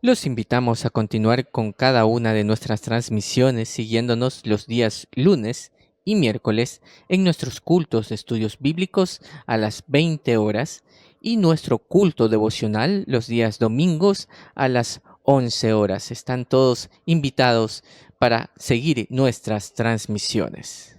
Los invitamos a continuar con cada una de nuestras transmisiones siguiéndonos los días lunes y miércoles en nuestros cultos de estudios bíblicos a las 20 horas y nuestro culto devocional los días domingos a las 11 horas. Están todos invitados para seguir nuestras transmisiones.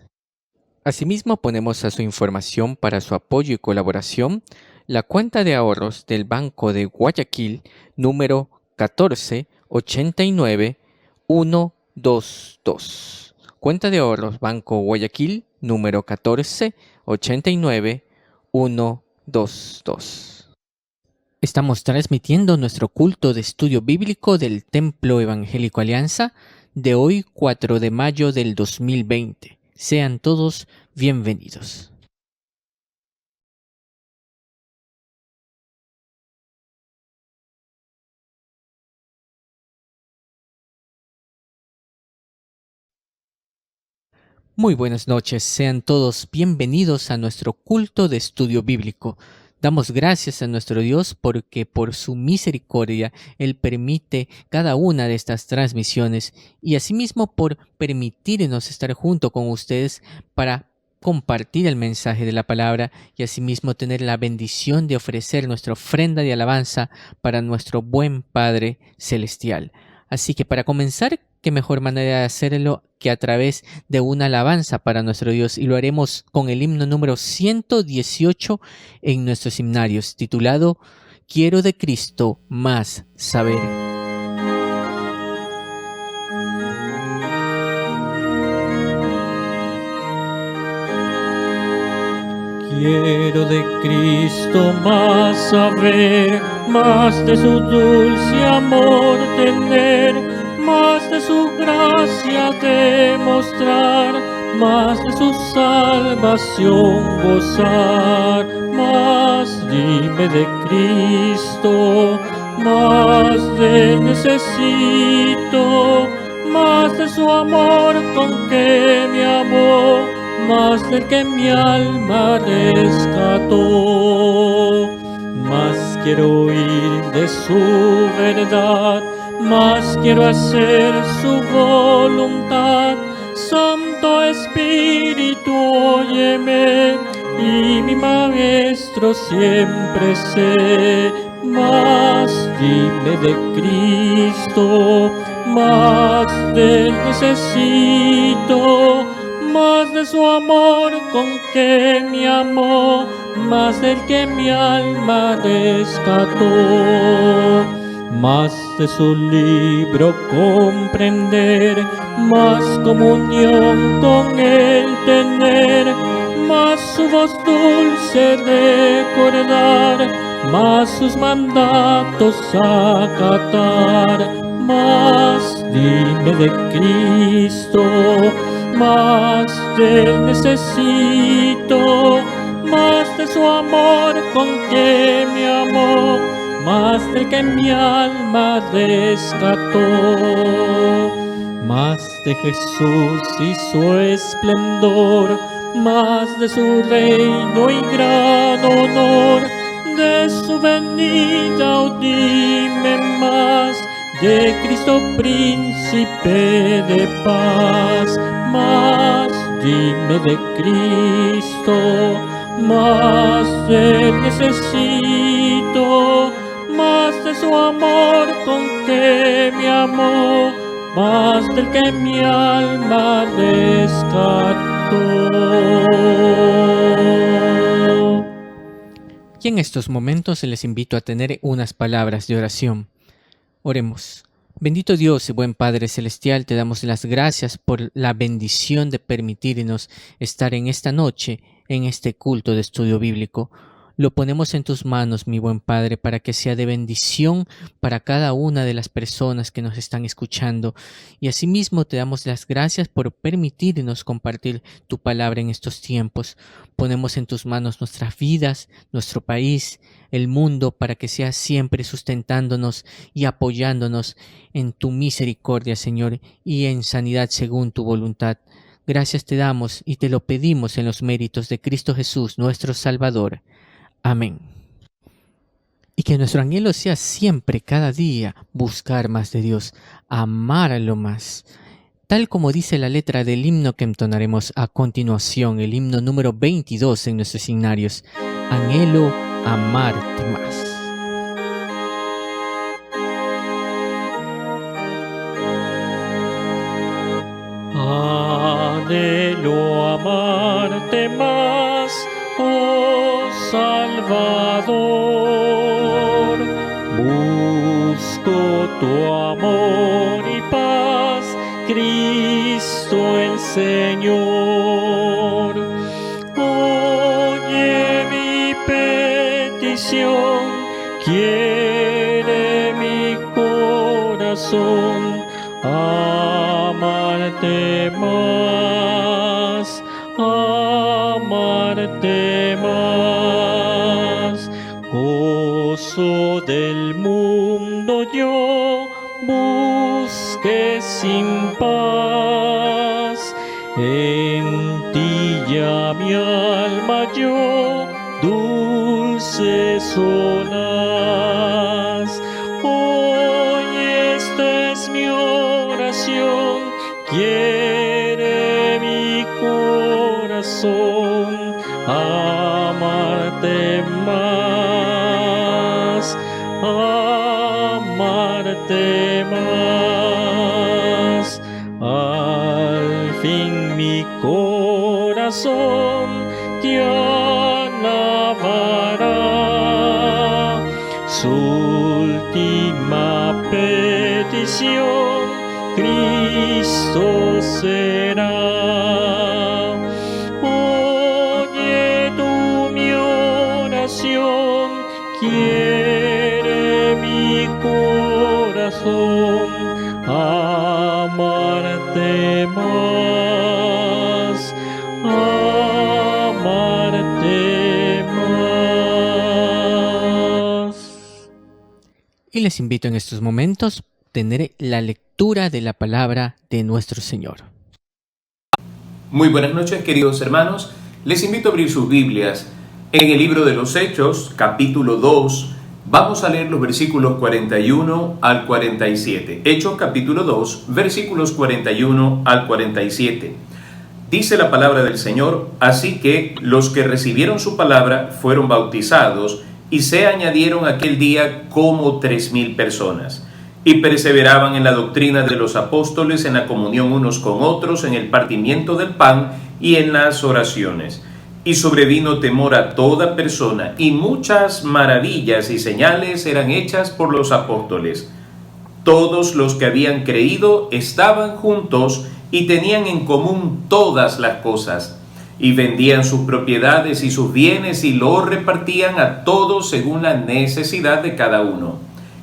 Asimismo, ponemos a su información para su apoyo y colaboración la cuenta de ahorros del Banco de Guayaquil número 1489122. Cuenta de ahorros Banco Guayaquil número 1489122. Estamos transmitiendo nuestro culto de estudio bíblico del Templo Evangélico Alianza de hoy 4 de mayo del 2020. Sean todos bienvenidos. Muy buenas noches, sean todos bienvenidos a nuestro culto de estudio bíblico. Damos gracias a nuestro Dios porque por su misericordia Él permite cada una de estas transmisiones y asimismo por permitirnos estar junto con ustedes para compartir el mensaje de la palabra y asimismo tener la bendición de ofrecer nuestra ofrenda de alabanza para nuestro buen Padre Celestial. Así que para comenzar, qué mejor manera de hacerlo que a través de una alabanza para nuestro Dios, y lo haremos con el himno número 118 en nuestros himnarios, titulado Quiero de Cristo más saber. Quiero de Cristo más saber, más de su dulce amor tener, más de su gracia demostrar, más de su salvación gozar. Más dime de Cristo, más de él necesito, más de su amor con que me amó, más del que mi alma rescató. Más quiero oír de su verdad, más quiero hacer su voluntad. Santo Espíritu, óyeme, y mi Maestro siempre sé. Más dime de Cristo, más de él necesito, más de su amor con que me amó, más del que mi alma rescató. Más de su libro comprender, más comunión con él tener, más su voz dulce recordar, más sus mandatos acatar. Más dime de Cristo, más de él necesito, más de su amor con que me amó, más del que mi alma rescató. Más de Jesús y su esplendor, más de su reino y gran honor, de su venida, oh, dime más, de Cristo príncipe de paz. Más dime de Cristo, más de él necesito, más de su amor con que me amó, más del que mi alma rescató. Y en estos momentos les invito a tener unas palabras de oración. Oremos. Bendito Dios y buen Padre Celestial, te damos las gracias por la bendición de permitirnos estar en esta noche, en este culto de estudio bíblico. Lo ponemos en tus manos, mi buen Padre, para que sea de bendición para cada una de las personas que nos están escuchando. Y asimismo te damos las gracias por permitirnos compartir tu palabra en estos tiempos. Ponemos en tus manos nuestras vidas, nuestro país, el mundo, para que seas siempre sustentándonos y apoyándonos en tu misericordia, Señor, y en sanidad según tu voluntad. Gracias te damos y te lo pedimos en los méritos de Cristo Jesús, nuestro Salvador. Amén. Y que nuestro anhelo sea siempre, cada día, buscar más de Dios, amarlo más. Tal como dice la letra del himno que entonaremos a continuación, el himno número 22 en nuestros signarios. Anhelo amarte más. Anhelo amarte más, oh Salvador. Busco tu amor y paz, Cristo el Señor. Oye mi petición, quiere mi corazón amarte más, amarte más. Gozo del mundo yo busqué sin paz, en ti ya mi alma yo dulce solas. Hoy esta es mi oración, quiere mi corazón amarte más, amarte más. Al fin mi corazón te alabará, su última petición Cristo será. Oye tú mi oración, quiere mi corazón amarte más, amarte más. Y les invito en estos momentos a tener la lectura de la palabra de nuestro Señor. Muy buenas noches, queridos hermanos. Les invito a abrir sus Biblias en el libro de los Hechos, capítulo 2. Vamos a leer los versículos 41 al 47. Hechos, capítulo 2, versículos 41 al 47. Dice la palabra del Señor: así que los que recibieron su palabra fueron bautizados, y se añadieron aquel día como 3,000 personas. Y perseveraban en la doctrina de los apóstoles, en la comunión unos con otros, en el partimiento del pan y en las oraciones. Y sobrevino temor a toda persona, y muchas maravillas y señales eran hechas por los apóstoles. Todos los que habían creído estaban juntos y tenían en común todas las cosas, y vendían sus propiedades y sus bienes y los repartían a todos según la necesidad de cada uno.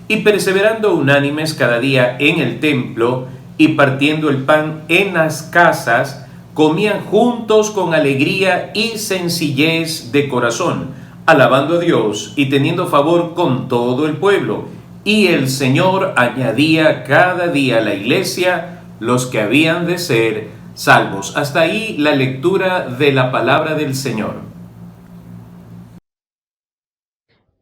Y perseverando unánimes cada día en el templo y partiendo el pan en las casas, comían juntos con alegría y sencillez de corazón, alabando a Dios y teniendo favor con todo el pueblo. Y el Señor añadía cada día a la iglesia los que habían de ser salvos. Hasta ahí la lectura de la palabra del Señor.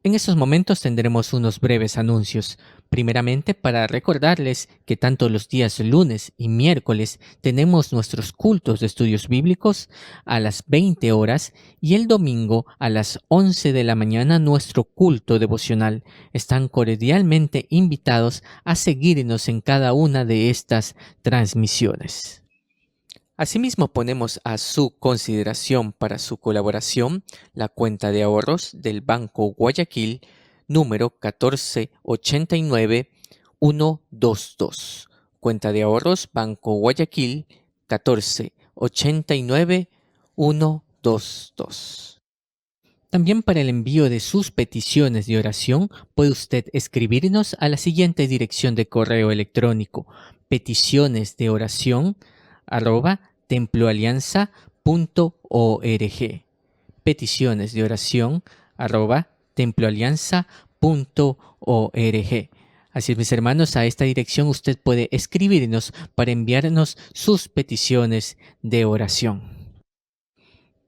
En estos momentos tendremos unos breves anuncios. Primeramente, para recordarles que tanto los días lunes y miércoles tenemos nuestros cultos de estudios bíblicos a las 20 horas y el domingo a las 11 de la mañana nuestro culto devocional. Están cordialmente invitados a seguirnos en cada una de estas transmisiones. Asimismo, ponemos a su consideración para su colaboración la cuenta de ahorros del Banco Guayaquil número 1489122. Cuenta de ahorros Banco Guayaquil 1489122. También para el envío de sus peticiones de oración puede usted escribirnos a la siguiente dirección de correo electrónico: peticionesdeoración@temploalianza.org. peticionesdeoración@temploalianza.org. Así es, mis hermanos, a esta dirección usted puede escribirnos para enviarnos sus peticiones de oración.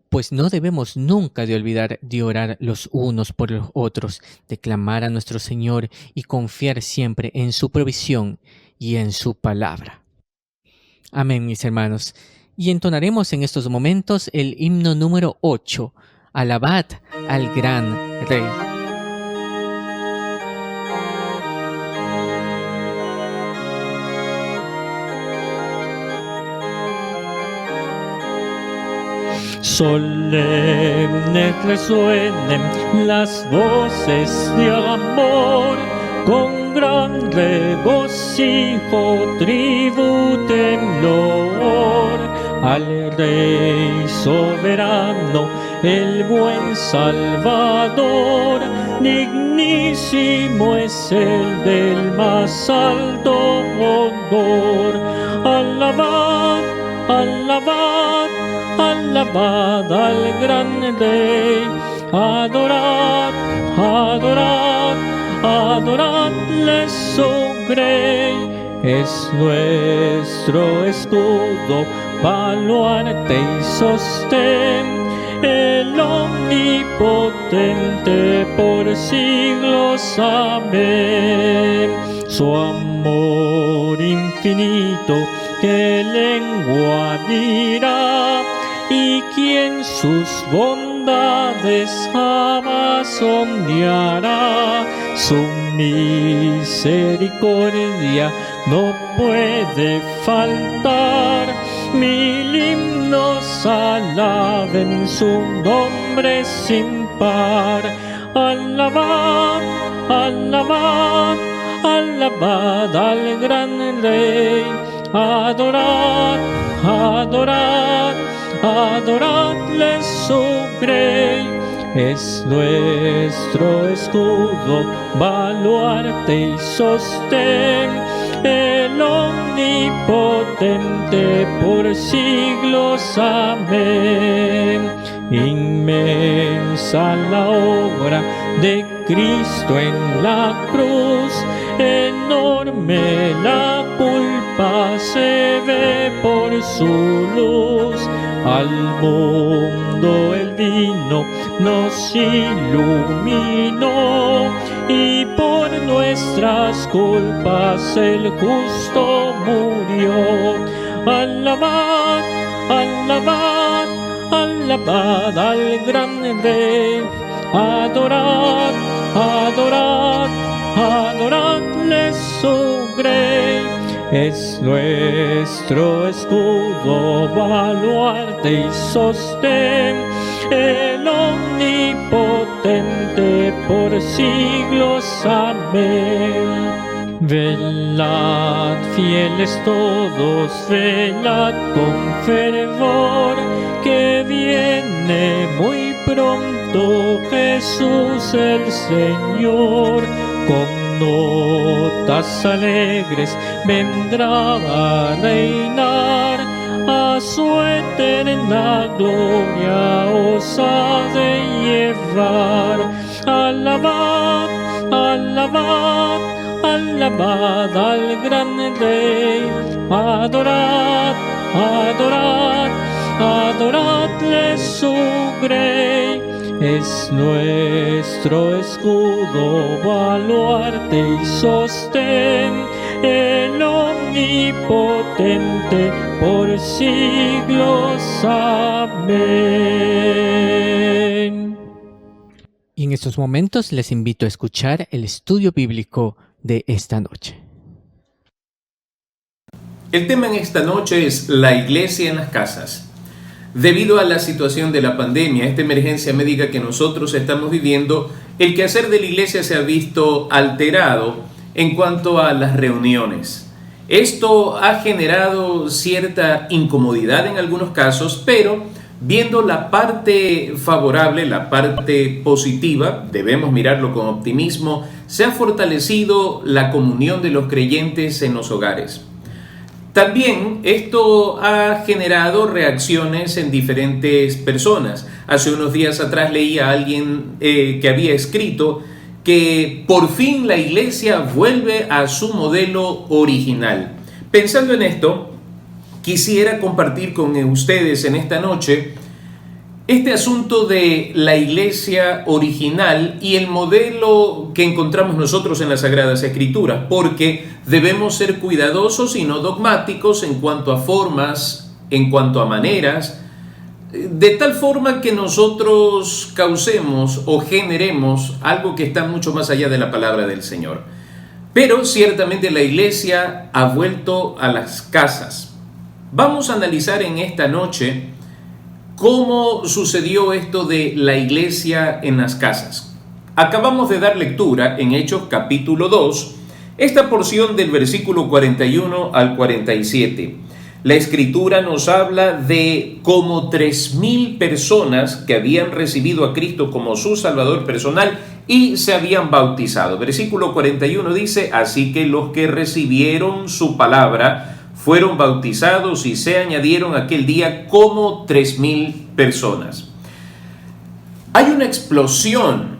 pues no debemos nunca de olvidar de orar los unos por los otros, de clamar a nuestro Señor y confiar siempre en su provisión y en su palabra. Amén, mis hermanos. Y entonaremos en estos momentos el himno número 8, Alabad al gran Rey. Solemnes resuenen las voces de amor, con gran regocijo tributen loor al Rey soberano, el buen Salvador. Dignísimo es el del más alto honor. Alabad, alabad, alabad al gran Rey, adorad, adorad, adoradle su grey. Es nuestro escudo, baluarte y sostén, el omnipotente por siglos. Amén. Su amor infinito, ¿qué lengua dirá? Y quien sus bondades jamás sondeará. Su misericordia no puede faltar. Mil himnos alaben su nombre sin par. Alabad, alabad, alabad al gran Rey. Adorad, adorad, adoradle su grey. Es nuestro escudo, baluarte y sostén, el omnipotente por siglos. Amén. Inmensa la obra de Cristo en la cruz, enorme la culpa se ve por su luz. Al mundo el vino nos iluminó, y por nuestras culpas el justo murió. Alabad, alabad, alabad al gran Rey. Adorad, adorad, adoradle su grey. Es nuestro escudo, baluarte y sostén, el omnipotente por siglos. Amén. Velad, fieles todos, velad con fervor, que viene muy pronto Jesús el Señor. Con notas alegres vendrá a reinar, a su eterna gloria os ha de llevar. Alabad, alabad, alabad al gran Rey. Adorad, adorad, adoradle su grey. Es nuestro escudo, baluarte y sostén, el omnipotente por siglos. Amén. Y en estos momentos les invito a escuchar el estudio bíblico de esta noche. El tema en esta noche es la iglesia en las casas. Debido a la situación de la pandemia, esta emergencia médica que nosotros estamos viviendo, el quehacer de la iglesia se ha visto alterado en cuanto a las reuniones. Esto ha generado cierta incomodidad en algunos casos, pero viendo la parte favorable, la parte positiva, debemos mirarlo con optimismo, se ha fortalecido la comunión de los creyentes en los hogares. También esto ha generado reacciones en diferentes personas. Hace unos días atrás leí a alguien que había escrito que por fin la iglesia vuelve a su modelo original. Pensando en esto, quisiera compartir con ustedes en esta noche este asunto de la iglesia original y el modelo que encontramos nosotros en las Sagradas Escrituras, porque debemos ser cuidadosos y no dogmáticos en cuanto a formas, en cuanto a maneras, de tal forma que nosotros causemos o generemos algo que está mucho más allá de la palabra del Señor. Pero ciertamente la iglesia ha vuelto a las casas. Vamos a analizar en esta noche cómo sucedió esto de la iglesia en las casas. Acabamos de dar lectura en Hechos capítulo 2, esta porción del versículo 41 al 47. La Escritura nos habla de como 3,000 personas que habían recibido a Cristo como su Salvador personal y se habían bautizado. Versículo 41 dice: así que los que recibieron su palabra fueron bautizados y se añadieron aquel día como 3,000 personas. Hay una explosión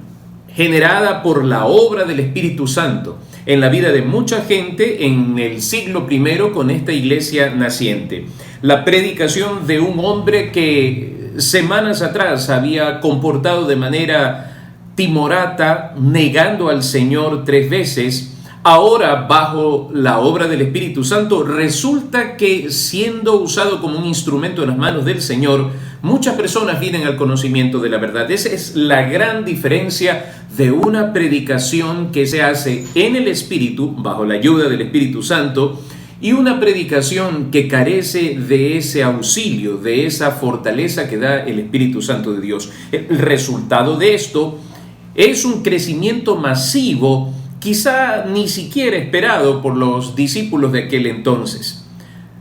generada por la obra del Espíritu Santo en la vida de mucha gente en el siglo I con esta iglesia naciente. La predicación de un hombre que semanas atrás había comportado de manera timorata, negando al Señor 3 veces, ahora bajo la obra del Espíritu Santo resulta que, siendo usado como un instrumento en las manos del Señor, muchas personas vienen al conocimiento de la verdad. Esa es la gran diferencia de una predicación que se hace en el Espíritu, bajo la ayuda del Espíritu Santo, y una predicación que carece de ese auxilio, de esa fortaleza que da el Espíritu Santo de Dios. El resultado de esto es un crecimiento masivo, quizá ni siquiera esperado por los discípulos de aquel entonces.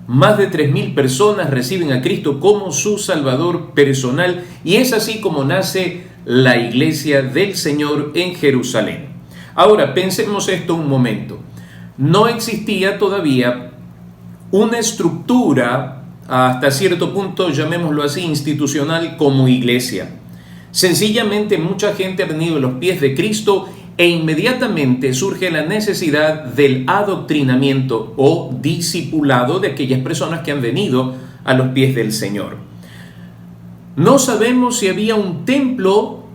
Más de 3,000 personas reciben a Cristo como su Salvador personal, y es así como nace la iglesia del Señor en Jerusalén. Ahora, pensemos esto un momento. No existía todavía una estructura, hasta cierto punto, llamémoslo así, institucional como iglesia. Sencillamente mucha gente ha venido a los pies de Cristo e inmediatamente surge la necesidad del adoctrinamiento o discipulado de aquellas personas que han venido a los pies del Señor. No sabemos si había un templo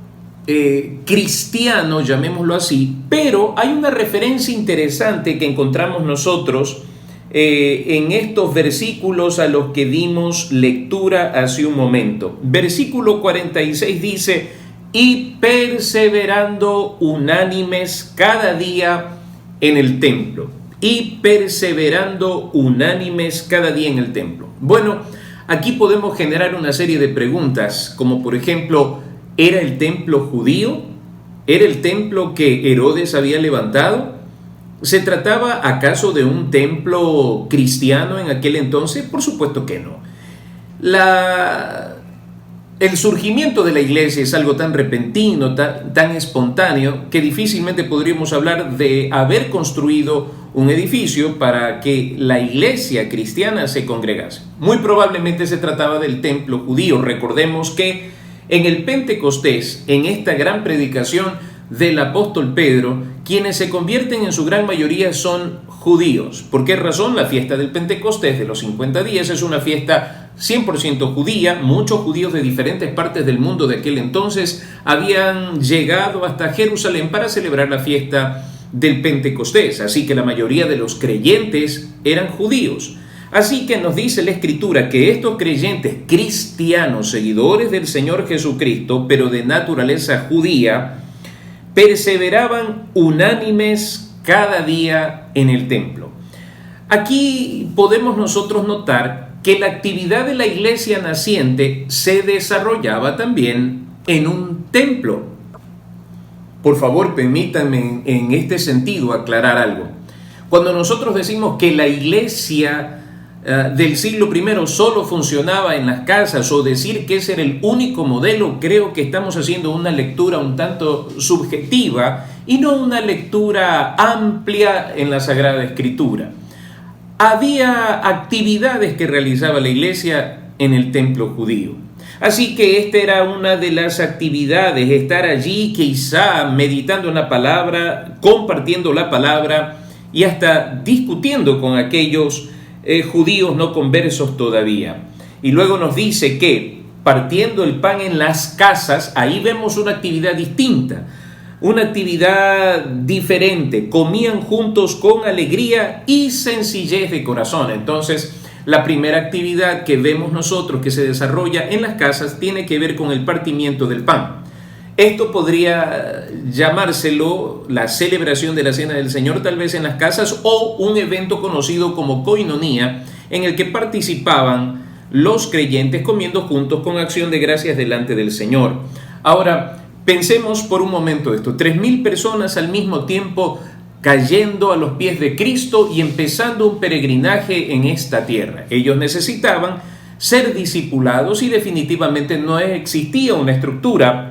cristiano, llamémoslo así, pero hay una referencia interesante que encontramos nosotros en estos versículos a los que dimos lectura hace un momento. Versículo 46 dice: y perseverando unánimes cada día en el templo. Y perseverando unánimes cada día en el templo. Bueno, aquí podemos generar una serie de preguntas, como por ejemplo, ¿era el templo judío? ¿Era el templo que Herodes había levantado? ¿Se trataba acaso de un templo cristiano en aquel entonces? Por supuesto que no. El surgimiento de la iglesia es algo tan repentino, tan espontáneo, que difícilmente podríamos hablar de haber construido un edificio para que la iglesia cristiana se congregase. Muy probablemente se trataba del templo judío. Recordemos que en el Pentecostés, en esta gran predicación del apóstol Pedro, quienes se convierten en su gran mayoría son judíos. ¿Por qué razón? La fiesta del Pentecostés de los 50 días es una fiesta 100% judía. Muchos judíos de diferentes partes del mundo de aquel entonces habían llegado hasta Jerusalén para celebrar la fiesta del Pentecostés, así que la mayoría de los creyentes eran judíos. Así que nos dice la Escritura que estos creyentes cristianos, seguidores del Señor Jesucristo, pero de naturaleza judía, perseveraban unánimes cada día en el templo. Aquí podemos nosotros notar que la actividad de la iglesia naciente se desarrollaba también en un templo. Por favor, permítanme en este sentido aclarar algo. Cuando nosotros decimos que la iglesia del siglo I solo funcionaba en las casas, o decir que ese era el único modelo, creo que estamos haciendo una lectura un tanto subjetiva y no una lectura amplia en la Sagrada Escritura. Había actividades que realizaba la iglesia en el templo judío. Así que esta era una de las actividades, estar allí quizá meditando en la palabra, compartiendo la palabra y hasta discutiendo con aquellos judíos no conversos todavía. Y luego nos dice que partiendo el pan en las casas, ahí vemos una actividad distinta, una actividad diferente. Comían juntos con alegría y sencillez de corazón. Entonces, la primera actividad que vemos nosotros que se desarrolla en las casas tiene que ver con el partimiento del pan. Esto podría llamárselo la celebración de la Cena del Señor, tal vez en las casas, o un evento conocido como koinonía, en el que participaban los creyentes comiendo juntos con acción de gracias delante del Señor. Ahora, pensemos por un momento esto: 3.000 personas al mismo tiempo cayendo a los pies de Cristo y empezando un peregrinaje en esta tierra. Ellos necesitaban ser discipulados y definitivamente no existía una estructura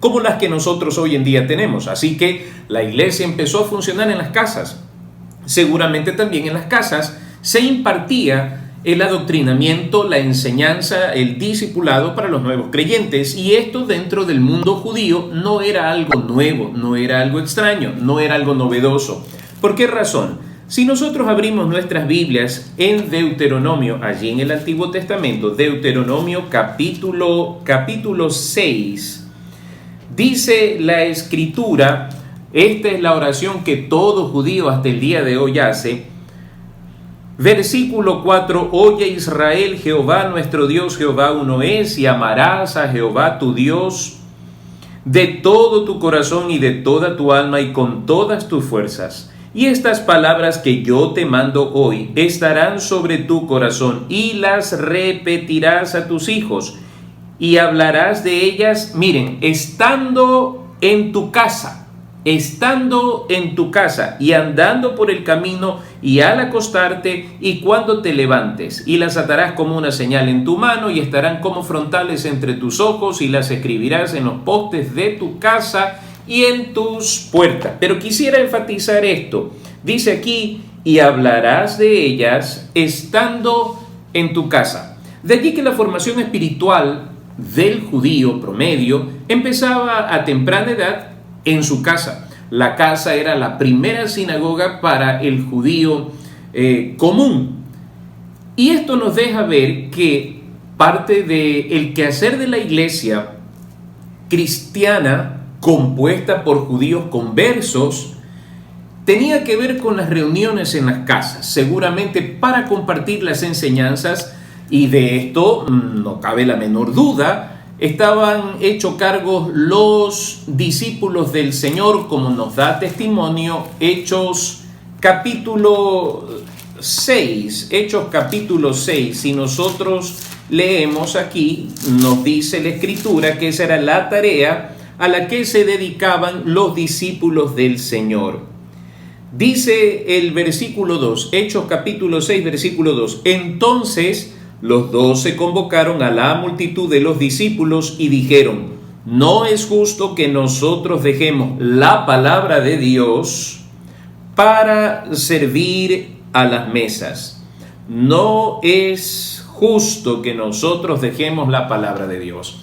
como las que nosotros hoy en día tenemos. Así que la iglesia empezó a funcionar en las casas. Seguramente también en las casas se impartía el adoctrinamiento, la enseñanza, el discipulado para los nuevos creyentes. Y esto dentro del mundo judío no era algo nuevo, no era algo extraño, no era algo novedoso. ¿Por qué razón? Si nosotros abrimos nuestras Biblias en Deuteronomio, allí en el Antiguo Testamento, Deuteronomio capítulo 6, dice la Escritura, esta es la oración que todo judío hasta el día de hoy hace. Versículo 4: Oye Israel, Jehová nuestro Dios, Jehová uno es, y amarás a Jehová tu Dios de todo tu corazón y de toda tu alma y con todas tus fuerzas. Y estas palabras que yo te mando hoy estarán sobre tu corazón y las repetirás a tus hijos y hablarás de ellas, miren, estando en tu casa y andando por el camino y al acostarte y cuando te levantes, y las atarás como una señal en tu mano y estarán como frontales entre tus ojos y las escribirás en los postes de tu casa y en tus puertas. Pero quisiera enfatizar esto. Dice aquí, y hablarás de ellas estando en tu casa. De allí que la formación espiritual del judío promedio empezaba a temprana edad en su casa. La casa era la primera sinagoga para el judío común. Y esto nos deja ver que parte del quehacer de la iglesia cristiana, compuesta por judíos conversos, tenía que ver con las reuniones en las casas, seguramente para compartir las enseñanzas, y de esto no cabe la menor duda. Estaban hechos cargos los discípulos del Señor, como nos da testimonio Hechos capítulo 6. Si nosotros leemos aquí, nos dice la Escritura que esa era la tarea a la que se dedicaban los discípulos del Señor. Dice el versículo 2, Hechos capítulo 6, versículo 2: Entonces los 12 convocaron a la multitud de los discípulos y dijeron: no es justo que nosotros dejemos la palabra de Dios para servir a las mesas. No es justo que nosotros dejemos la palabra de Dios.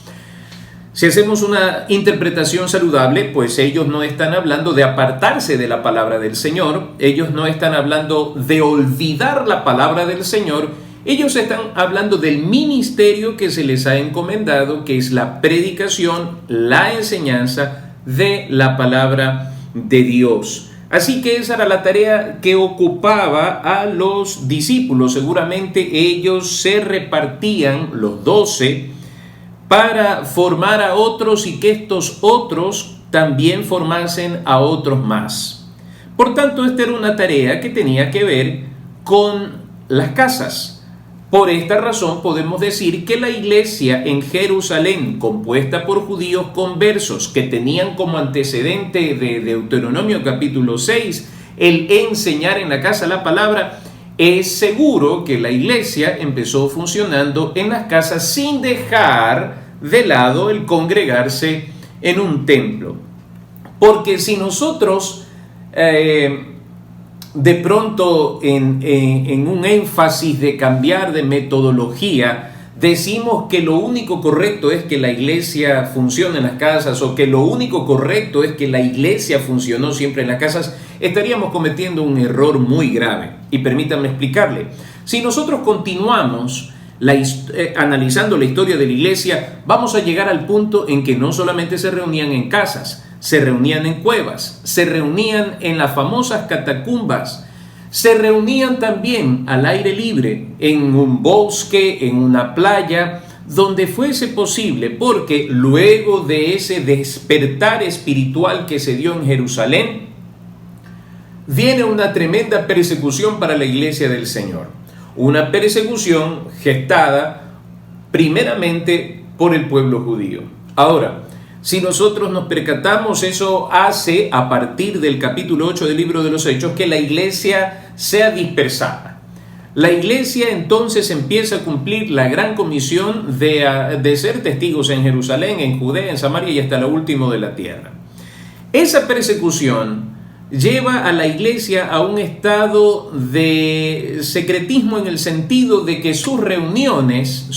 Si hacemos una interpretación saludable, pues ellos no están hablando de apartarse de la palabra del Señor, ellos no están hablando de olvidar la palabra del Señor, ellos están hablando del ministerio que se les ha encomendado, que es la predicación, la enseñanza de la palabra de Dios. Así que esa era la tarea que ocupaba a los discípulos. Seguramente ellos se repartían, los 12, para formar a otros y que estos otros también formasen a otros más. Por tanto, esta era una tarea que tenía que ver con las casas. Por esta razón podemos decir que la iglesia en Jerusalén, compuesta por judíos conversos que tenían como antecedente de Deuteronomio capítulo 6 el enseñar en la casa la palabra, es seguro que la iglesia empezó funcionando en las casas sin dejar de lado el congregarse en un templo. Porque si nosotros de pronto en un énfasis de cambiar de metodología decimos que lo único correcto es que la iglesia funcione en las casas, o que lo único correcto es que la iglesia funcionó siempre en las casas, estaríamos cometiendo un error muy grave. Y permítanme explicarle. Si nosotros continuamos analizando la historia de la iglesia, vamos a llegar al punto en que no solamente se reunían en casas, se reunían en cuevas, se reunían en las famosas catacumbas, se reunían también al aire libre, en un bosque, en una playa, donde fuese posible, porque luego de ese despertar espiritual que se dio en Jerusalén, viene una tremenda persecución para la iglesia del Señor. Una persecución gestada primeramente por el pueblo judío. Ahora, si nosotros nos percatamos, eso hace, a partir del capítulo 8 del libro de los Hechos, que la iglesia sea dispersada. La iglesia entonces empieza a cumplir la gran comisión de ser testigos en Jerusalén, en Judea, en Samaria y hasta lo último de la tierra. Esa persecución lleva a la iglesia a un estado de secretismo, en el sentido de que sus reuniones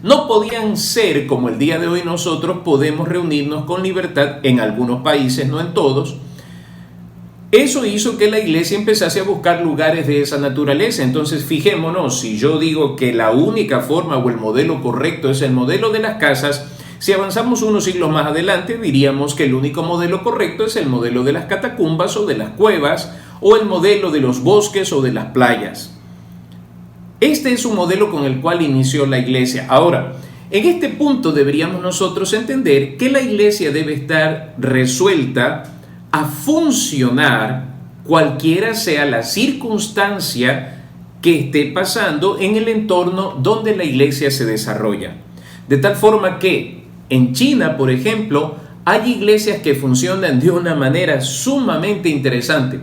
no podían ser como el día de hoy nosotros podemos reunirnos con libertad en algunos países, no en todos. Eso hizo que la iglesia empezase a buscar lugares de esa naturaleza. Entonces, fijémonos, si yo digo que la única forma o el modelo correcto es el modelo de las casas, si avanzamos unos siglos más adelante, diríamos que el único modelo correcto es el modelo de las catacumbas o de las cuevas, o el modelo de los bosques o de las playas. Este es un modelo con el cual inició la iglesia. Ahora, en este punto deberíamos nosotros entender que la iglesia debe estar resuelta a funcionar cualquiera sea la circunstancia que esté pasando en el entorno donde la iglesia se desarrolla. De tal forma que en China, por ejemplo, hay iglesias que funcionan de una manera sumamente interesante.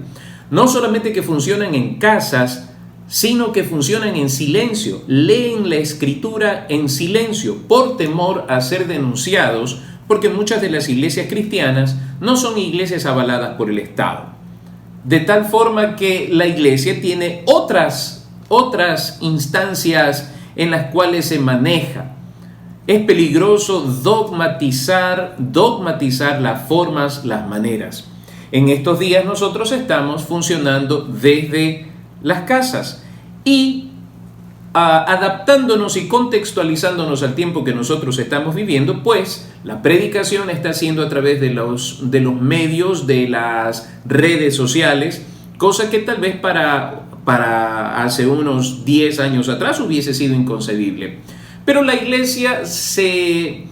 No solamente que funcionan en casas, sino que funcionan en silencio. Leen la escritura en silencio por temor a ser denunciados, porque muchas de las iglesias cristianas no son iglesias avaladas por el Estado. De tal forma que la iglesia tiene otras instancias en las cuales se maneja. Es peligroso dogmatizar las formas, las maneras. En estos días nosotros estamos funcionando desde las casas y adaptándonos y contextualizándonos al tiempo que nosotros estamos viviendo, pues la predicación está siendo a través de los medios, de las redes sociales, cosa que tal vez para hace unos 10 años atrás hubiese sido inconcebible. Pero la iglesia se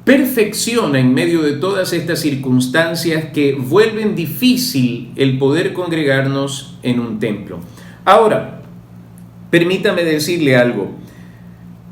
perfecciona en medio de todas estas circunstancias que vuelven difícil el poder congregarnos en un templo. Ahora, permítame decirle algo.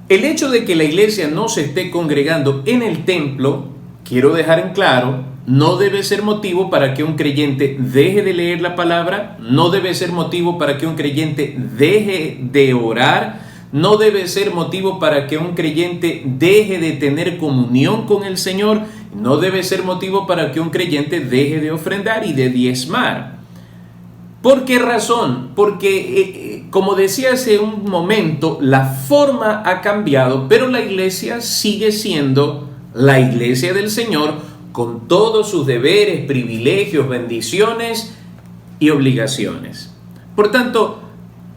El hecho de que la iglesia no se esté congregando en el templo, quiero dejar en claro, no debe ser motivo para que un creyente deje de leer la palabra, no debe ser motivo para que un creyente deje de orar, no debe ser motivo para que un creyente deje de tener comunión con el Señor, no debe ser motivo para que un creyente deje de ofrendar y de diezmar. ¿Por qué razón? Porque, como decía hace un momento, la forma ha cambiado, pero la iglesia sigue siendo la iglesia del Señor, con todos sus deberes, privilegios, bendiciones y obligaciones. Por tanto,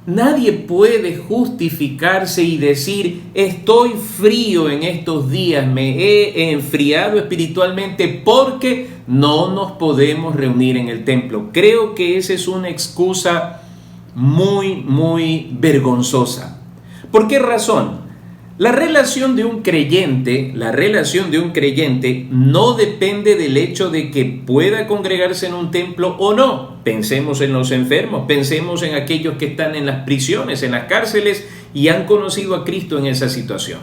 nadie puede justificarse y decir, estoy frío en estos días, me he enfriado espiritualmente porque no nos podemos reunir en el templo. Creo que esa es una excusa muy vergonzosa. ¿Por qué razón? La relación de un creyente no depende del hecho de que pueda congregarse en un templo o no. Pensemos en los enfermos, pensemos en aquellos que están en las prisiones, en las cárceles y han conocido a Cristo en esa situación.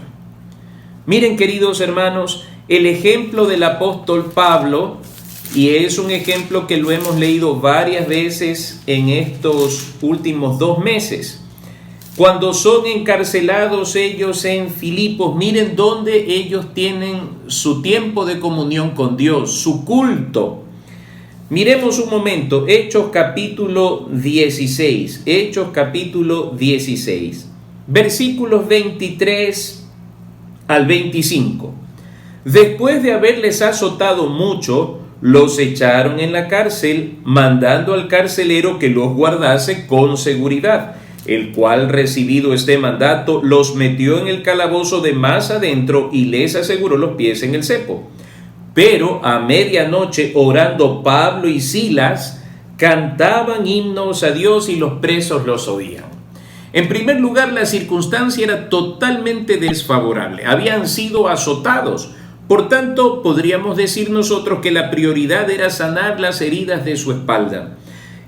Miren, queridos hermanos, el ejemplo del apóstol Pablo, y es un ejemplo que lo hemos leído varias veces en estos últimos 2 meses. Cuando son encarcelados ellos en Filipos, miren dónde ellos tienen su tiempo de comunión con Dios, su culto. Miremos un momento, Hechos capítulo 16, versículos 23 al 25. Después de haberles azotado mucho, los echaron en la cárcel, mandando al carcelero que los guardase con seguridad. el cual, recibido este mandato, los metió en el calabozo de más adentro y les aseguró los pies en el cepo. Pero a medianoche, orando Pablo y Silas, cantaban himnos a Dios y los presos los oían. En primer lugar, la circunstancia era totalmente desfavorable. Habían sido azotados. Por tanto, podríamos decir nosotros que la prioridad era sanar las heridas de su espalda.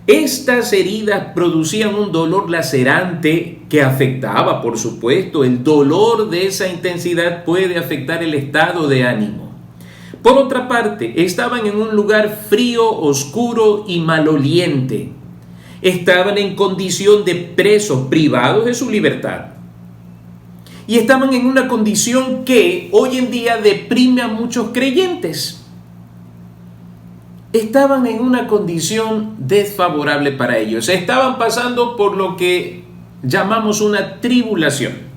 Estas heridas producían un dolor lacerante que afectaba, por supuesto. El dolor de esa intensidad puede afectar el estado de ánimo. Por otra parte, estaban en un lugar frío, oscuro y maloliente. Estaban en condición de presos, privados de su libertad. Y estaban en una condición que hoy en día deprime a muchos creyentes. Estaban en una condición desfavorable para ellos. Estaban pasando por lo que llamamos una tribulación.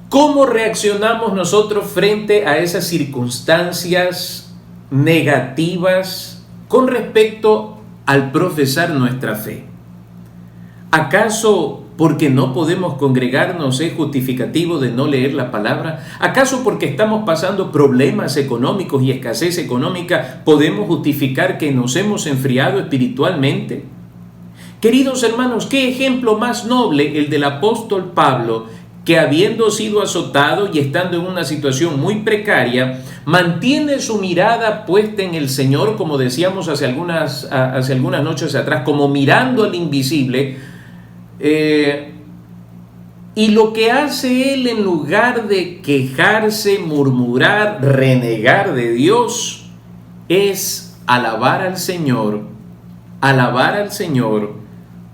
¿Cómo reaccionamos nosotros frente a esas circunstancias negativas con respecto al profesar nuestra fe? ¿Acaso porque no podemos congregarnos es justificativo de no leer la palabra? ¿Acaso porque estamos pasando problemas económicos y escasez económica podemos justificar que nos hemos enfriado espiritualmente? Queridos hermanos, ¿qué ejemplo más noble el del apóstol Pablo, que habiendo sido azotado y estando en una situación muy precaria, mantiene su mirada puesta en el Señor, como decíamos hace algunas noches atrás, como mirando al invisible, y lo que hace él, en lugar de quejarse, murmurar, renegar de Dios, es alabar al Señor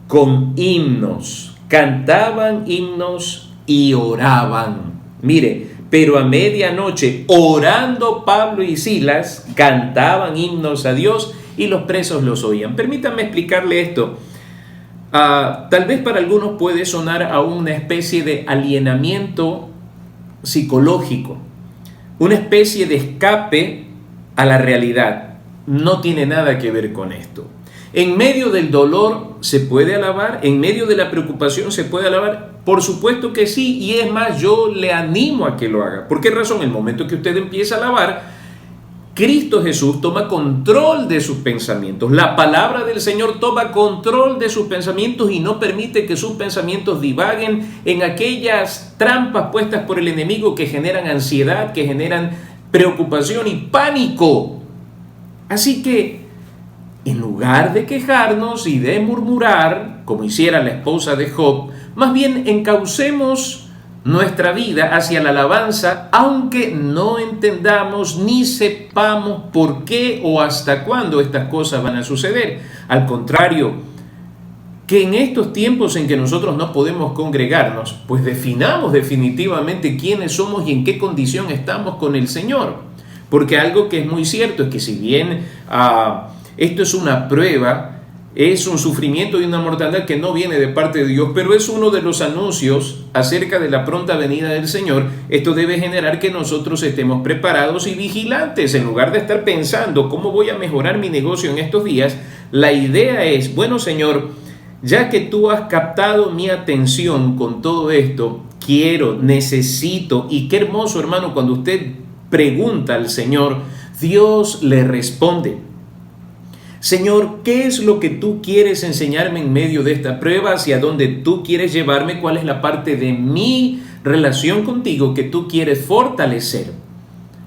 con himnos. Cantaban himnos y oraban. Mire, pero a medianoche, orando Pablo y Silas, cantaban himnos a Dios y los presos los oían. Permítanme explicarle esto. Tal vez para algunos puede sonar a una especie de alienamiento psicológico, una especie de escape a la realidad. No tiene nada que ver con esto. En medio del dolor se puede alabar, en medio de la preocupación se puede alabar. Por supuesto que sí, y es más, yo le animo a que lo haga. ¿Por qué razón? El momento que usted empieza a alabar, Cristo Jesús toma control de sus pensamientos. La palabra del Señor toma control de sus pensamientos y no permite que sus pensamientos divaguen en aquellas trampas puestas por el enemigo que generan ansiedad, que generan preocupación y pánico. Así que, en lugar de quejarnos y de murmurar, como hiciera la esposa de Job, más bien encaucemos nuestra vida hacia la alabanza, aunque no entendamos ni sepamos por qué o hasta cuándo estas cosas van a suceder. Al contrario, que en estos tiempos en que nosotros no podemos congregarnos, pues definamos definitivamente quiénes somos y en qué condición estamos con el Señor. Porque algo que es muy cierto es que si bien esto es una prueba, es un sufrimiento y una mortandad que no viene de parte de Dios, pero es uno de los anuncios acerca de la pronta venida del Señor. Esto debe generar que nosotros estemos preparados y vigilantes. En lugar de estar pensando cómo voy a mejorar mi negocio en estos días, la idea es, bueno, Señor, ya que tú has captado mi atención con todo esto, necesito, y qué hermoso, hermano, cuando usted pregunta al Señor, Dios le responde. Señor, ¿qué es lo que tú quieres enseñarme en medio de esta prueba? ¿Hacia dónde tú quieres llevarme? ¿Cuál es la parte de mi relación contigo que tú quieres fortalecer?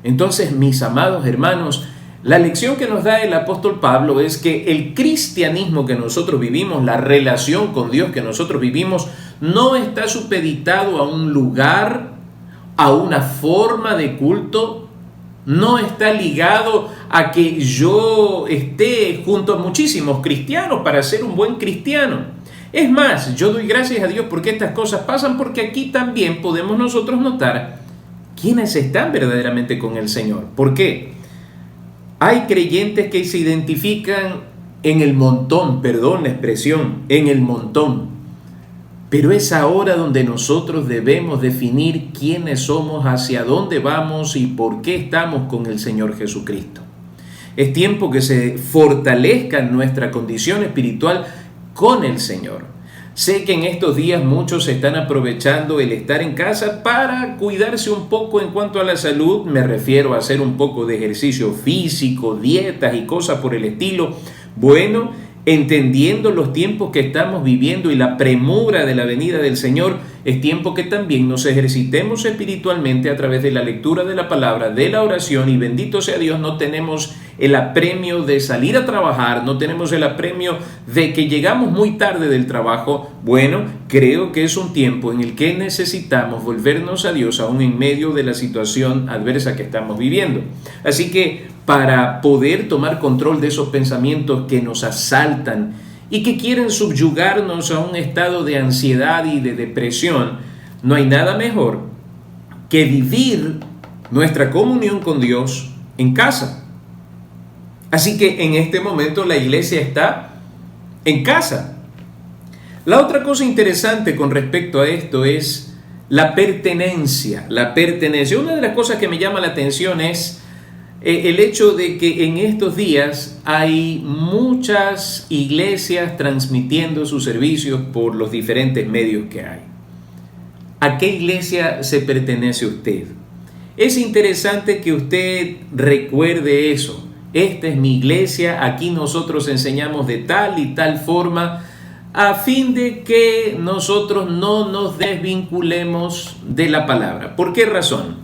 Entonces, mis amados hermanos, la lección que nos da el apóstol Pablo es que el cristianismo que nosotros vivimos, la relación con Dios que nosotros vivimos, no está supeditado a un lugar, a una forma de culto. No está ligado a que yo esté junto a muchísimos cristianos para ser un buen cristiano. Es más, yo doy gracias a Dios porque estas cosas pasan, porque aquí también podemos nosotros notar quiénes están verdaderamente con el Señor. ¿Por qué? Hay creyentes que se identifican en el montón, perdón la expresión, en el montón. Pero es ahora donde nosotros debemos definir quiénes somos, hacia dónde vamos y por qué estamos con el Señor Jesucristo. Es tiempo que se fortalezca nuestra condición espiritual con el Señor. Sé que en estos días muchos están aprovechando el estar en casa para cuidarse un poco en cuanto a la salud. Me refiero a hacer un poco de ejercicio físico, dietas y cosas por el estilo. Bueno, entendiendo los tiempos que estamos viviendo y la premura de la venida del Señor, es tiempo que también nos ejercitemos espiritualmente a través de la lectura de la palabra, de la oración, y bendito sea Dios, no tenemos el apremio de salir a trabajar, no tenemos el apremio de que llegamos muy tarde del trabajo. Bueno, creo que es un tiempo en el que necesitamos volvernos a Dios aún en medio de la situación adversa que estamos viviendo. Así que para poder tomar control de esos pensamientos que nos asaltan y que quieren subyugarnos a un estado de ansiedad y de depresión, no hay nada mejor que vivir nuestra comunión con Dios en casa. Así que en este momento la iglesia está en casa. La otra cosa interesante con respecto a esto es la pertenencia. La pertenencia. Una de las cosas que me llama la atención es el hecho de que en estos días hay muchas iglesias transmitiendo sus servicios por los diferentes medios que hay. ¿A qué iglesia se pertenece usted? Es interesante que usted recuerde eso. Esta es mi iglesia, aquí nosotros enseñamos de tal y tal forma, a fin de que nosotros no nos desvinculemos de la palabra. ¿Por qué razón?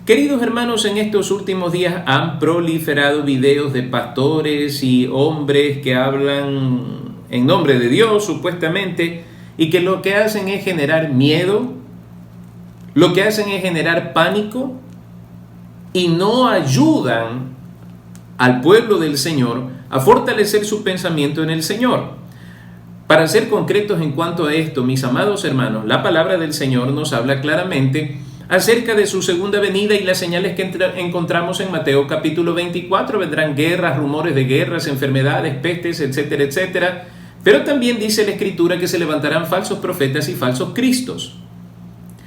Queridos hermanos, en estos últimos días han proliferado videos de pastores y hombres que hablan en nombre de Dios, supuestamente, y que lo que hacen es generar miedo, lo que hacen es generar pánico, y no ayudan al pueblo del Señor a fortalecer su pensamiento en el Señor. Para ser concretos en cuanto a esto, mis amados hermanos, la palabra del Señor nos habla claramente acerca de su segunda venida y las señales que encontramos en Mateo capítulo 24. Vendrán guerras, rumores de guerras, enfermedades, pestes, etcétera, etcétera. Pero también dice la Escritura que se levantarán falsos profetas y falsos cristos.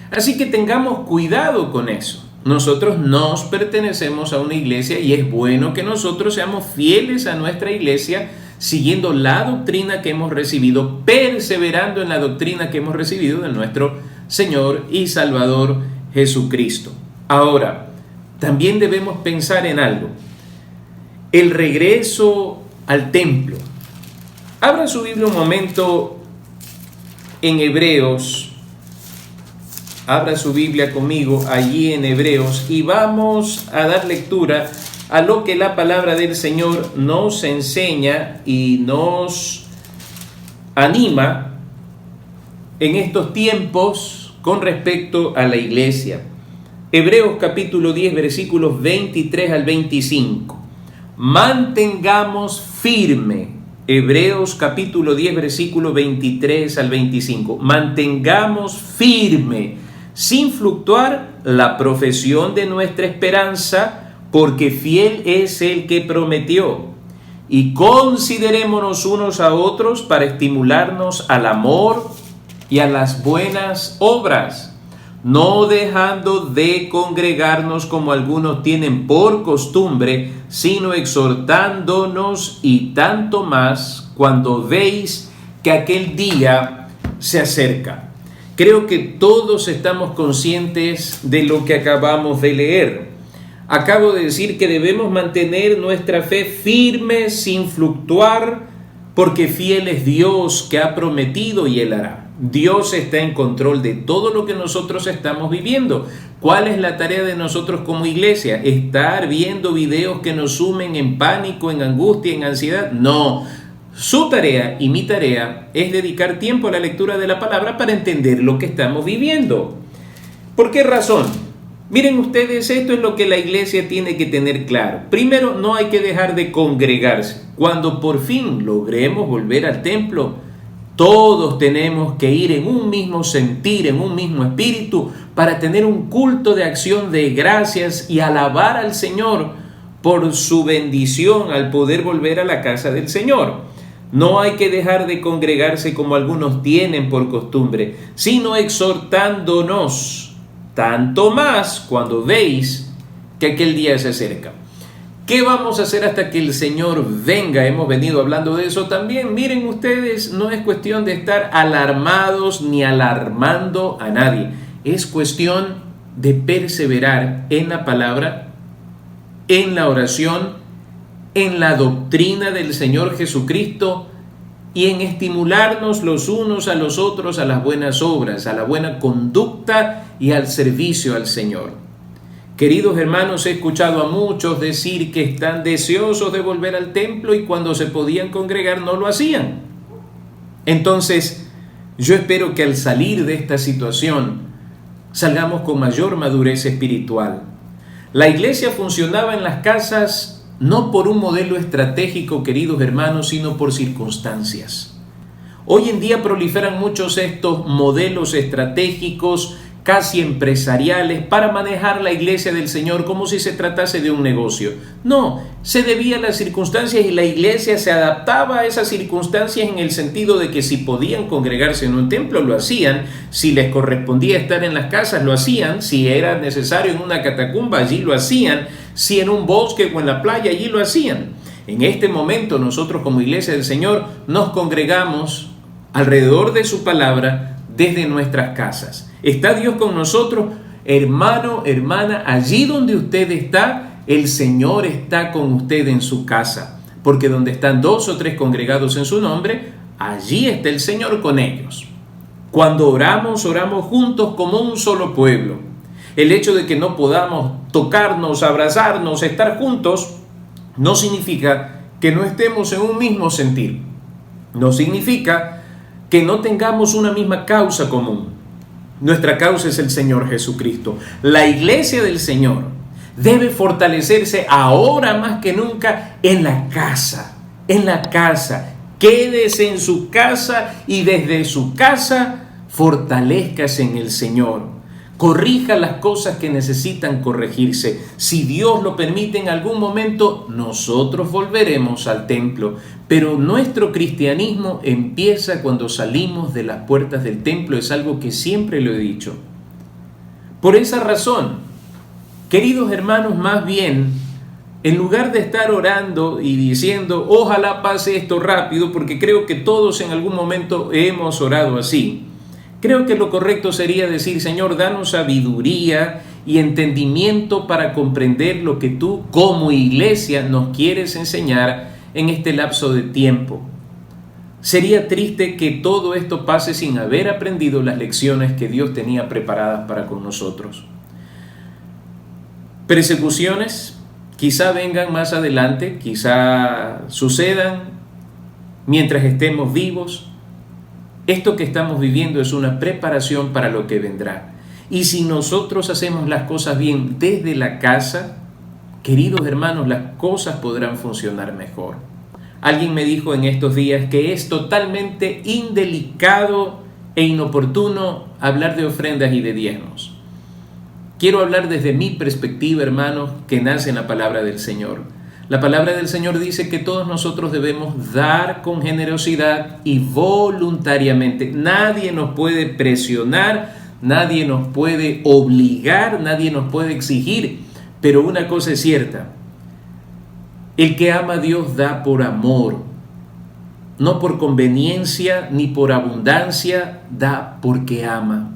Así que tengamos cuidado con eso. Nosotros nos pertenecemos a una iglesia y es bueno que nosotros seamos fieles a nuestra iglesia, siguiendo la doctrina que hemos recibido, perseverando en la doctrina que hemos recibido de nuestro Señor y Salvador Jesucristo. Ahora, también debemos pensar en algo: el regreso al templo. Abra su Biblia un momento en Hebreos. Abra su Biblia conmigo allí en Hebreos y vamos a dar lectura a lo que la palabra del Señor nos enseña y nos anima en estos tiempos con respecto a la iglesia. Hebreos capítulo 10, versículos 23 al 25. Mantengamos firme. Hebreos capítulo 10, versículo 23 al 25. Mantengamos firme, sin fluctuar, la profesión de nuestra esperanza, porque fiel es el que prometió. Y considerémonos unos a otros para estimularnos al amor y a las buenas obras, no dejando de congregarnos como algunos tienen por costumbre, sino exhortándonos, y tanto más cuando veis que aquel día se acerca. Creo que todos estamos conscientes de lo que acabamos de leer. Acabo de decir que debemos mantener nuestra fe firme sin fluctuar, porque fiel es Dios que ha prometido y Él hará. Dios está en control de todo lo que nosotros estamos viviendo. ¿Cuál es la tarea de nosotros como iglesia? ¿Estar viendo videos que nos sumen en pánico, en angustia, en ansiedad? No. Su tarea y mi tarea es dedicar tiempo a la lectura de la palabra para entender lo que estamos viviendo. ¿Por qué razón? Miren ustedes, esto es lo que la iglesia tiene que tener claro. Primero, no hay que dejar de congregarse. Cuando por fin logremos volver al templo, todos tenemos que ir en un mismo sentir, en un mismo espíritu, para tener un culto de acción de gracias y alabar al Señor por su bendición al poder volver a la casa del Señor. No hay que dejar de congregarse como algunos tienen por costumbre, sino exhortándonos, tanto más cuando veis que aquel día se acerca. ¿Qué vamos a hacer hasta que el Señor venga? Hemos venido hablando de eso también. Miren ustedes, no es cuestión de estar alarmados ni alarmando a nadie. Es cuestión de perseverar en la palabra, en la oración, en la doctrina del Señor Jesucristo y en estimularnos los unos a los otros a las buenas obras, a la buena conducta y al servicio al Señor. Queridos hermanos, he escuchado a muchos decir que están deseosos de volver al templo y cuando se podían congregar no lo hacían. Entonces, yo espero que al salir de esta situación salgamos con mayor madurez espiritual. La iglesia funcionaba en las casas no por un modelo estratégico, queridos hermanos, sino por circunstancias. Hoy en día proliferan muchos estos modelos estratégicos casi empresariales para manejar la iglesia del Señor como si se tratase de un negocio. No, se debía a las circunstancias y la iglesia se adaptaba a esas circunstancias en el sentido de que si podían congregarse en un templo lo hacían, si les correspondía estar en las casas lo hacían, si era necesario en una catacumba allí lo hacían, si en un bosque o en la playa allí lo hacían. En este momento nosotros como iglesia del Señor nos congregamos alrededor de su palabra desde nuestras casas. ¿Está Dios con nosotros? Hermano, hermana, allí donde usted está, el Señor está con usted en su casa. Porque donde están 2 o 3 congregados en su nombre, allí está el Señor con ellos. Cuando oramos, oramos juntos como un solo pueblo. El hecho de que no podamos tocarnos, abrazarnos, estar juntos, no significa que no estemos en un mismo sentir. No significa que no tengamos una misma causa común. Nuestra causa es el Señor Jesucristo. La iglesia del Señor debe fortalecerse ahora más que nunca en la casa. En la casa. Quédese en su casa y desde su casa fortalézcase en el Señor. Corrija las cosas que necesitan corregirse. Si Dios lo permite, en algún momento nosotros volveremos al templo. Pero nuestro cristianismo empieza cuando salimos de las puertas del templo. Es algo que siempre lo he dicho. Por esa razón, queridos hermanos, más bien, en lugar de estar orando y diciendo, ojalá pase esto rápido, porque creo que todos en algún momento hemos orado así, creo que lo correcto sería decir, Señor, danos sabiduría y entendimiento para comprender lo que tú como iglesia nos quieres enseñar en este lapso de tiempo. Sería triste que todo esto pase sin haber aprendido las lecciones que Dios tenía preparadas para con nosotros. Persecuciones quizá vengan más adelante, quizá sucedan mientras estemos vivos. Esto que estamos viviendo es una preparación para lo que vendrá. Y si nosotros hacemos las cosas bien desde la casa, queridos hermanos, las cosas podrán funcionar mejor. Alguien me dijo en estos días que es totalmente indelicado e inoportuno hablar de ofrendas y de diezmos. Quiero hablar desde mi perspectiva, hermanos, que nace en la palabra del Señor. La palabra del Señor dice que todos nosotros debemos dar con generosidad y voluntariamente. Nadie nos puede presionar, nadie nos puede obligar, nadie nos puede exigir. Pero una cosa es cierta, el que ama a Dios da por amor, no por conveniencia ni por abundancia, da porque ama.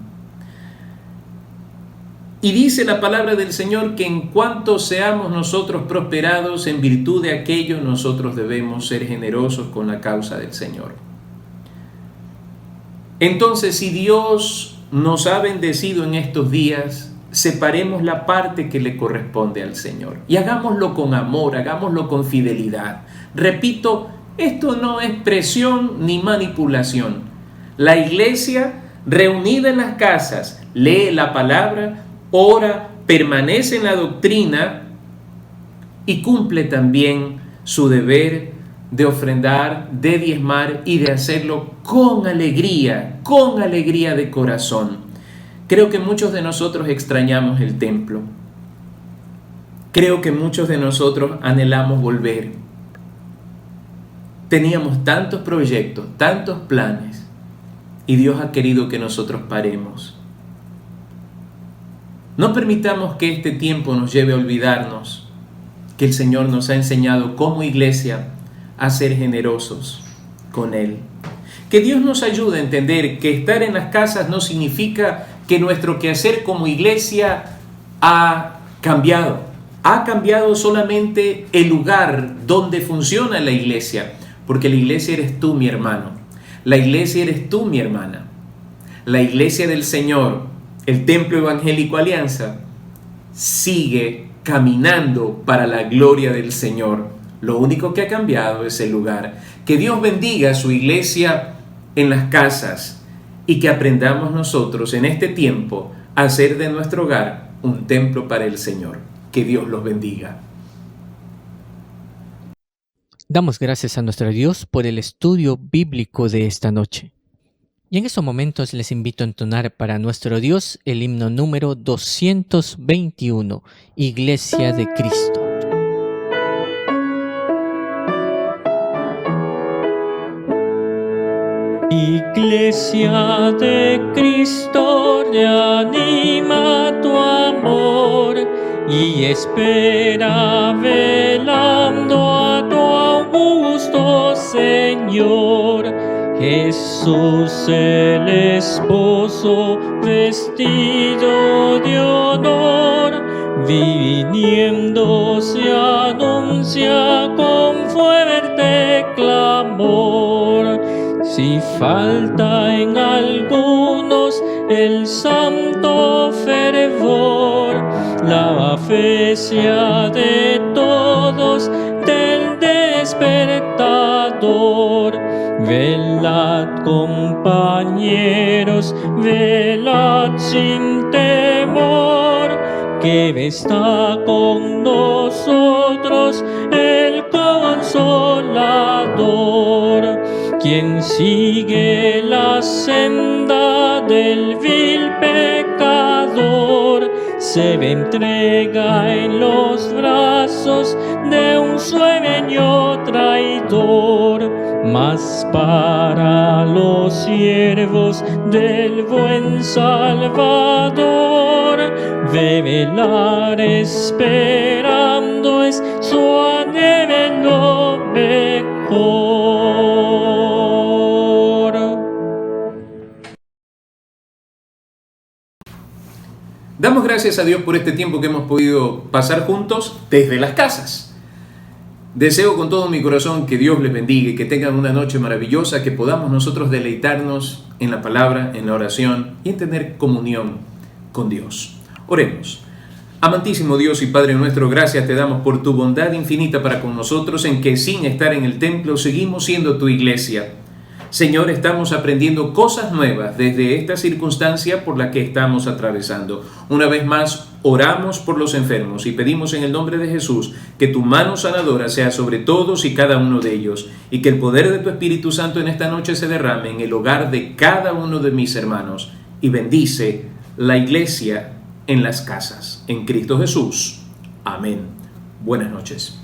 Y dice la palabra del Señor que en cuanto seamos nosotros prosperados en virtud de aquello, nosotros debemos ser generosos con la causa del Señor. Entonces, si Dios nos ha bendecido en estos días, separemos la parte que le corresponde al Señor y hagámoslo con amor, hagámoslo con fidelidad. Repito, esto no es presión ni manipulación. La iglesia reunida en las casas lee la palabra, ora, permanece en la doctrina y cumple también su deber de ofrendar, de diezmar y de hacerlo con alegría de corazón. Creo que muchos de nosotros extrañamos el templo. Creo que muchos de nosotros anhelamos volver. Teníamos tantos proyectos, tantos planes, y Dios ha querido que nosotros paremos. No permitamos que este tiempo nos lleve a olvidarnos que el Señor nos ha enseñado como iglesia a ser generosos con Él. Que Dios nos ayude a entender que estar en las casas no significa que nuestro quehacer como iglesia ha cambiado. Ha cambiado solamente el lugar donde funciona la iglesia, porque la iglesia eres tú, mi hermano. La iglesia eres tú, mi hermana. La iglesia del Señor, el Templo Evangélico Alianza, sigue caminando para la gloria del Señor. Lo único que ha cambiado es el lugar. Que Dios bendiga a su iglesia en las casas y que aprendamos nosotros en este tiempo a hacer de nuestro hogar un templo para el Señor. Que Dios los bendiga. Damos gracias a nuestro Dios por el estudio bíblico de esta noche. Y en estos momentos les invito a entonar para nuestro Dios el himno número 221, Iglesia de Cristo. Iglesia de Cristo, reanima tu amor y espera velando a tu augusto Señor. Jesús el esposo vestido de honor, viniendo se anuncia con fuerte clamor. Si falta en algunos el santo fervor, la fe sea de todos del despertador. Velad, compañeros, velad sin temor, que está con nosotros el Consolador. Quien sigue la senda del vil pecador, se entrega en los brazos de un sueño traidor. Mas para los siervos del buen Salvador, de velar esperando es su anhelo mejor. Damos gracias a Dios por este tiempo que hemos podido pasar juntos desde las casas. Deseo con todo mi corazón que Dios les bendiga y que tengan una noche maravillosa, que podamos nosotros deleitarnos en la palabra, en la oración y en tener comunión con Dios. Oremos. Amantísimo Dios y Padre nuestro, gracias te damos por tu bondad infinita para con nosotros, en que sin estar en el templo seguimos siendo tu iglesia. Señor, estamos aprendiendo cosas nuevas desde esta circunstancia por la que estamos atravesando. Una vez más, oramos por los enfermos y pedimos en el nombre de Jesús que tu mano sanadora sea sobre todos y cada uno de ellos, y que el poder de tu Espíritu Santo en esta noche se derrame en el hogar de cada uno de mis hermanos, y bendice la iglesia en las casas. En Cristo Jesús. Amén. Buenas noches.